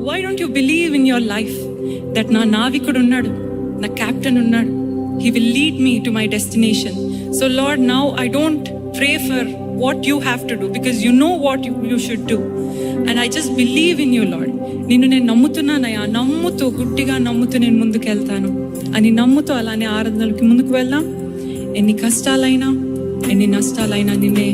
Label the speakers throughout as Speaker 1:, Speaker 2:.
Speaker 1: Why don't you believe in your life that నా నావికుడు ఉన్నాడు, నా క్యాప్టెన్ ఉన్నాడు. He will lead me to my destination. So Lord, now I don't pray for what you have to do, because you know what you should do. And I just believe in you, Lord. నిన్ను నేను నమ్ముతున్నానయ్యా, నమ్ముతూ గుడ్డిగా నమ్ముతూ నేను ముందుకు వెళ్తాను అని నమ్ముతూ అలానే ఆరాధనలకి ముందుకు వెళ్దాం. ఎన్ని కష్టాలైనా ఎన్ని నష్టాలైనా నిన్నే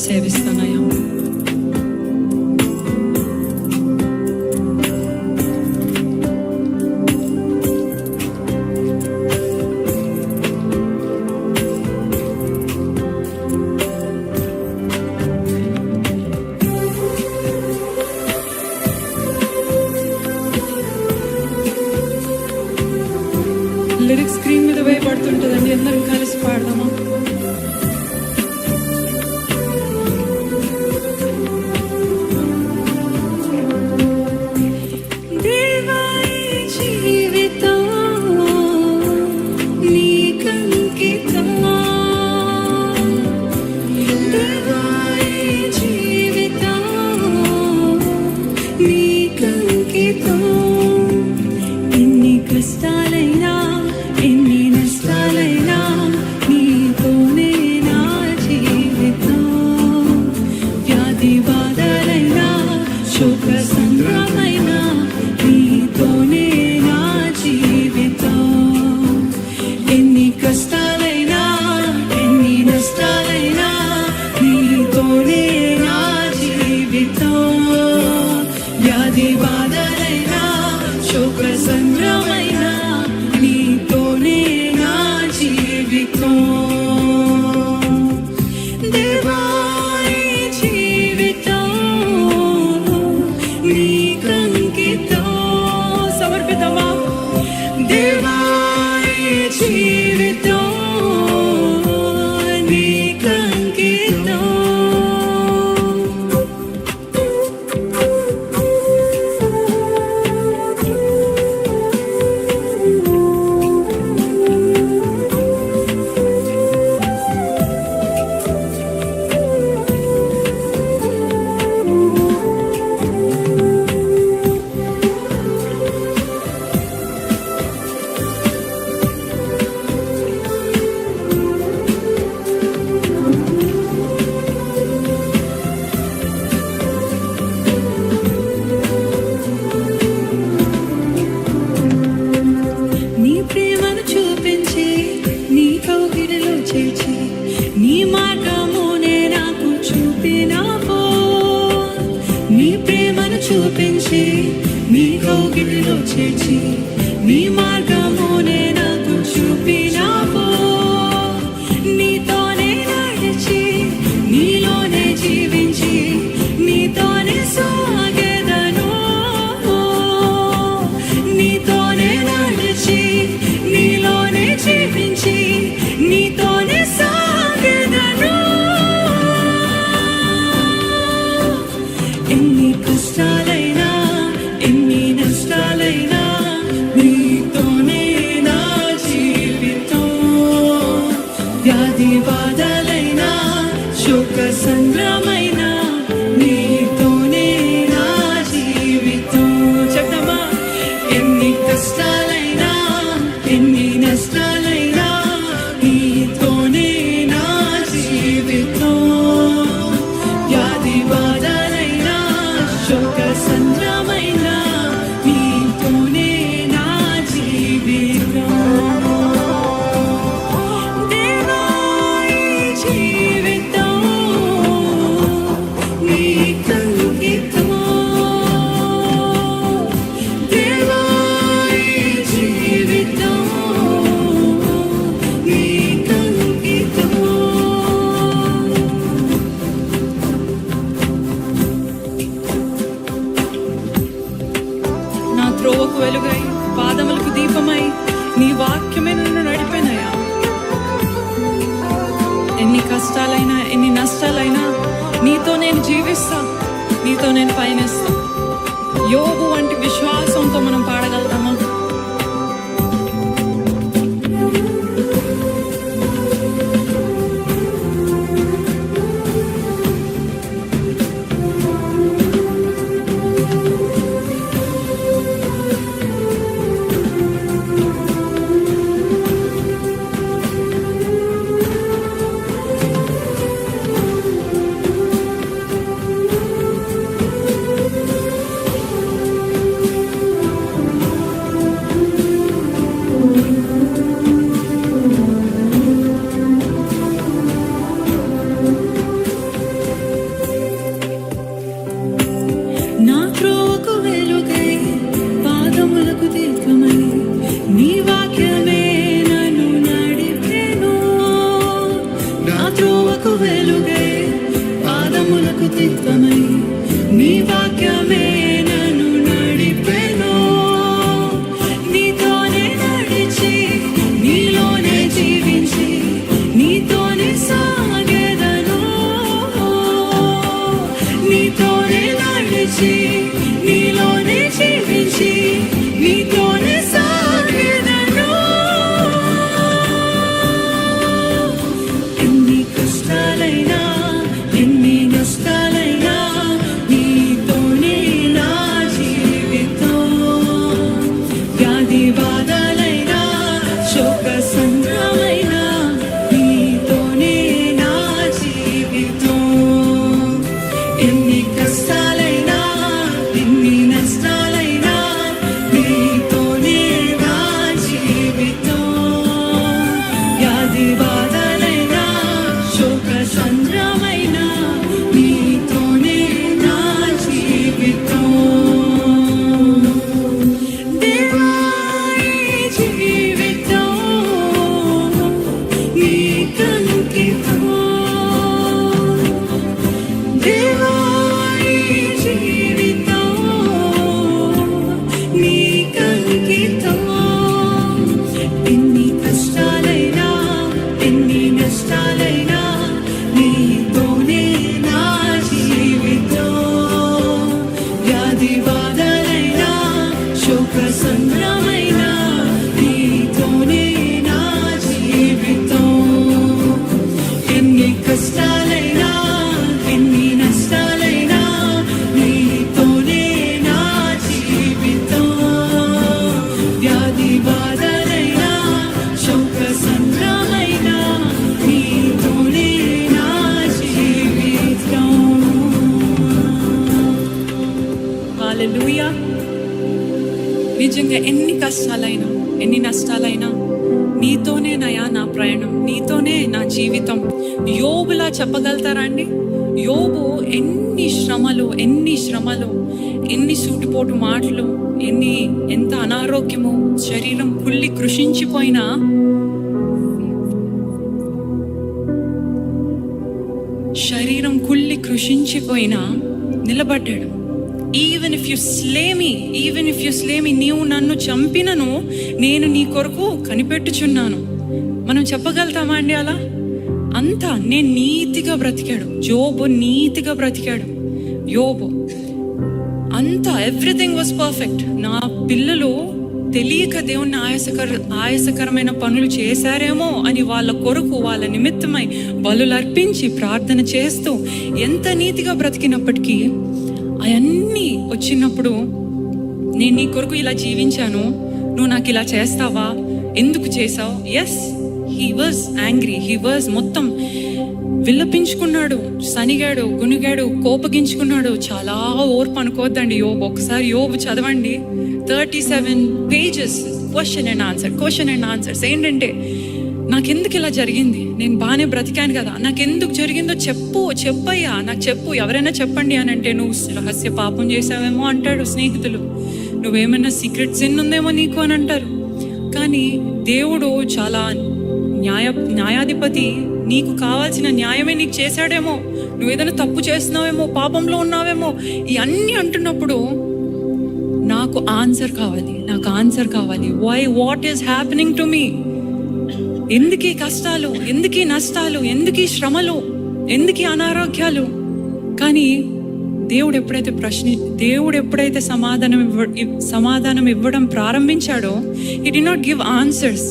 Speaker 1: సేవిస్తానయ్యా. లిరిక్స్ స్క్రీన్ మీద వేయబడుతుంటుందండి, అందరం కలిసి పాడదామా? ఎన్ని కష్టాలైనా ఎన్ని నష్టాలైనా నీతోనే నా జీవితం. వ్యాధి బాధలైనా శోక సంద్రమైనా నీతోనే నా జీవితం. ఎన్ని కష్టాలైనా ఎన్ని నష్టాలైనా నీతోనే నా జీవితం. వ్యాధి బాధలైనా శోక సంద్రమైనా నీతోనే నా జీవితం. దేవా ఈ జీవితం నీకంకితం. సమర్పితమా? దేవా ఈ జీవితం నీకంకితం. నీ ప్రేమను చూపించి నీ కౌగిలిలో చేర్చి నీ మార్గమునే నాకు చూపినావో. నీ ప్రేమను చూపించి నీ కౌగిలిలో చేర్చి నీ మార్గమునే నాకు చూపినావో. నీతోనే నడిచి నీలోనే జీవించి నీతోనే సాగెదను. నీతోనే నడిచి నీలోనే జీవించి నీతోనే సాగెదను. ఎన్ని కష్టాలైనా ఎన్ని నష్టాలైనా నీతోనే నా జీవితం. వ్యాధి బాధలైనా శోక సంద్రమైనా నీతోనే నా జీవితం. చెప్తామా? ఎన్ని కష్టాలైనా ఎన్ని నష్టాలైనా నీతోనే నా జీవితం. వ్యాధి బాధలైనా శోక సంద్రమైనా నీతోనే నా జీవితం. దేవా ఈ జీవితం నీకంకితం. దేవా ఈ జీవితం నీకంకితం. నా త్రోవకు వెలుగై పాదములకు దీపమై నీ వాక్యమే నన్ను నడిపినయా. ఎన్ని కష్టాలైనా ఎన్ని నష్టాలైనా నీతో నేను జీవిస్తా, నీతో నేను పయనిస్తా. యోబు వంటి విశ్వాసంతో మనం పాడగలుగుతామా? ఎన్ని నష్టాలైనా నీతోనే నా జీవితం, వ్యాధి బాధలైనా శోక సంద్రమైనా నీతోనే నా జీవితం. దేవా ఈ జీవితం నీకంకితం, దేవా ఈ జీవితం నీకంకితం. ఎన్ని కష్టాలైనా ఎన్ని నష్టాలైనా నీతోనే నా జీవితం, వ్యాధి బాధలైనా శోక సంద్రమైనా నీతోనే నా జీవితం. ఎన్ని కష్టాలైనా ఎన్ని నష్టాలైనా నీతోనే నా జీవితం, వ్యాధి బాధలైనా శోక సంద్రమైనా నీతోనే నా జీవితం. హల్లెలూయా. నిజంగా ఎన్ని కష్టాలైనా ఎన్ని నష్టాలైనా నీతోనే నయా నా ప్రయాణం, నీతోనే నా జీవితం. యోబులా చెప్పగలుగుతారా అండి? యోబు ఎన్ని శ్రమలు ఎన్ని సూటిపోటు మాటలు, ఎంత అనారోగ్యము, శరీరం కుళ్ళి కృషించిపోయినా నిలబడ్డాడు. ఈవెన్ ఇఫ్ యు స్లే మీ, నీవు నన్ను చంపినను నేను నీ కొరకు కనిపెట్టుచున్నాను. మనం చెప్పగలుగుతామా అండి అలా? అంతా నేను నీతిగా బ్రతికాడు యోబు, నీతిగా బ్రతికాడు యోబు. అంతా ఎవ్రీథింగ్ వాజ్ పర్ఫెక్ట్. నా పిల్లలు తెలియక దేవుణ్ణి ఆయాసకరమైన పనులు చేశారేమో అని వాళ్ళ కొరకు, వాళ్ళ నిమిత్తమై బలులు అర్పించి ప్రార్థన చేస్తూ ఎంత నీతిగా బ్రతికినప్పటికీ అవన్నీ వచ్చినప్పుడు, నేను నీ కొరకు ఇలా జీవించాను, నువ్వు నాకు ఇలా చేస్తావా, ఎందుకు చేసావు? Yes, he was angry, he was మొత్తం విల్లపించుకున్నాడు, సనిగాడు, గునిగాడు, కోపగించుకున్నాడు. చాలా ఓర్పు అనుకోవద్దండి యోబు. ఒకసారి యోబు చదవండి, 37 pages క్వశ్చన్ అండ్ ఆన్సర్స్. ఏంటంటే, నాకెందుకు ఇలా జరిగింది, నేను బాగానే బ్రతికాను కదా, నాకెందుకు జరిగిందో చెప్పయ్యా, నాకు చెప్పు, ఎవరైనా చెప్పండి అని అంటే, నువ్వు రహస్య పాపం చేసావేమో అంటాడు స్నేహితులు, నువ్వేమైనా సీక్రెట్ సిన్ ఉందేమో నీకు అని అంటారు. కానీ దేవుడు చాలా న్యాయాధిపతి, నీకు కావాల్సిన న్యాయమే నీకు చేశాడేమో, నువ్వేదైనా తప్పు చేస్తున్నావేమో, పాపంలో ఉన్నావేమో, ఇవన్నీ అంటున్నప్పుడు నాకు ఆన్సర్ కావాలి. What is happening to me? ఎందుకీ కష్టాలు, ఎందుకీ నష్టాలు, ఎందుకీ శ్రమలు, ఎందుకీ అనారోగ్యాలు? కానీ దేవుడు ఎప్పుడైతే సమాధానం ఇవ్వడం ప్రారంభించాడో, he did not give answers,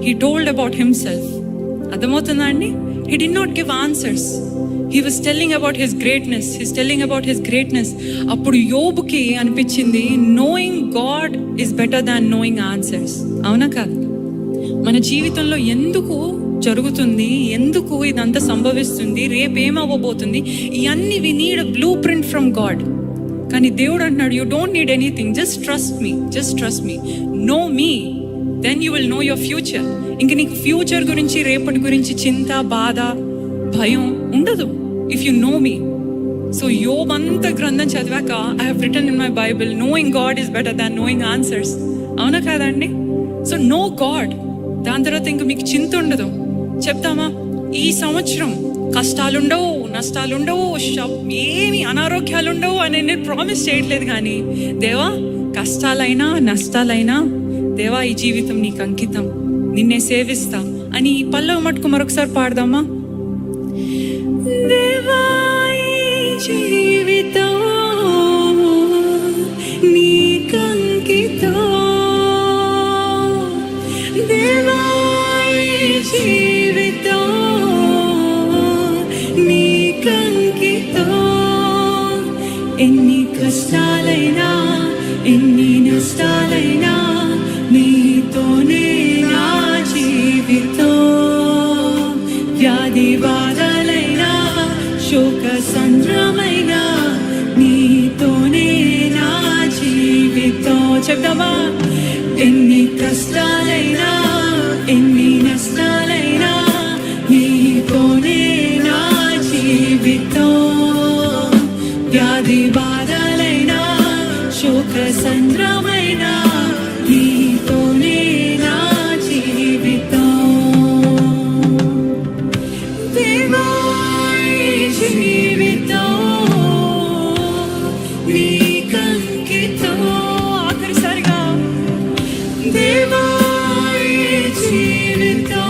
Speaker 1: he told about himself. అర్థమవుతుందా అండి? he did not give answers, he was telling about his greatness. అప్పుడు యోబుకి అనిపించింది, knowing God is better than knowing answers. అవునా కాదు? మన జీవితంలో ఎందుకు జరుగుతుంది, ఎందుకు ఇదంతా సంభవిస్తుంది, రేపు ఏమవ్వబోతుంది, ఇవన్నీ we need a blueprint from God. కానీ దేవుడు అంటున్నాడు, you don't need anything, just trust me, know me, then you will know your future. ఇంక నీకు ఫ్యూచర్ గురించి, రేపటి గురించి చింత, బాధ, భయం ఉండదు if you know me. So Job అంత గ్రంథం చదివాక, I have written in my Bible, knowing God is better than knowing answers. అవునా కాదండి? సో నో గాడ్, దాని తర్వాత ఇంక మీకు చింత ఉండదు. చెప్తామా, ఈ సంవత్సరం కష్టాలుండవు, నష్టాలుండవు, ఏమి అనారోగ్యాలుండవు అని నేను ప్రామిస్ చేయట్లేదు. కానీ దేవా, కష్టాలైనా నష్టాలైనా, దేవా ఈ జీవితం నీకు అంకితం, నిన్నే సేవిస్తా అని ఈ పల్లవి మటుకు మరొకసారి పాడదామా? దేవా ఈ జీవితం నీకు అంకితం, దేవా ఈ జీవితం నీకు అంకితం. ఎన్ని కష్టాలైనా, ఎన్ని నష్టాలైనా, నీతోనే నా జీవితం. వ్యాధి బాధలైనా, శోక సంద్రమైనా, నీతోనే నా చెప్దామా? ఎన్ని కష్టాలైనా ఎన్ని నష్టాలైనా నీతోనే నా జీవితం, వ్యాధి బాధలైనా శోక సంద్రమైనా నీతోనే నా జీవితం. దేవా ఈ జీవితం నీకంకితం. ఆఖరిసారిగా దేవా ఈ జీవితం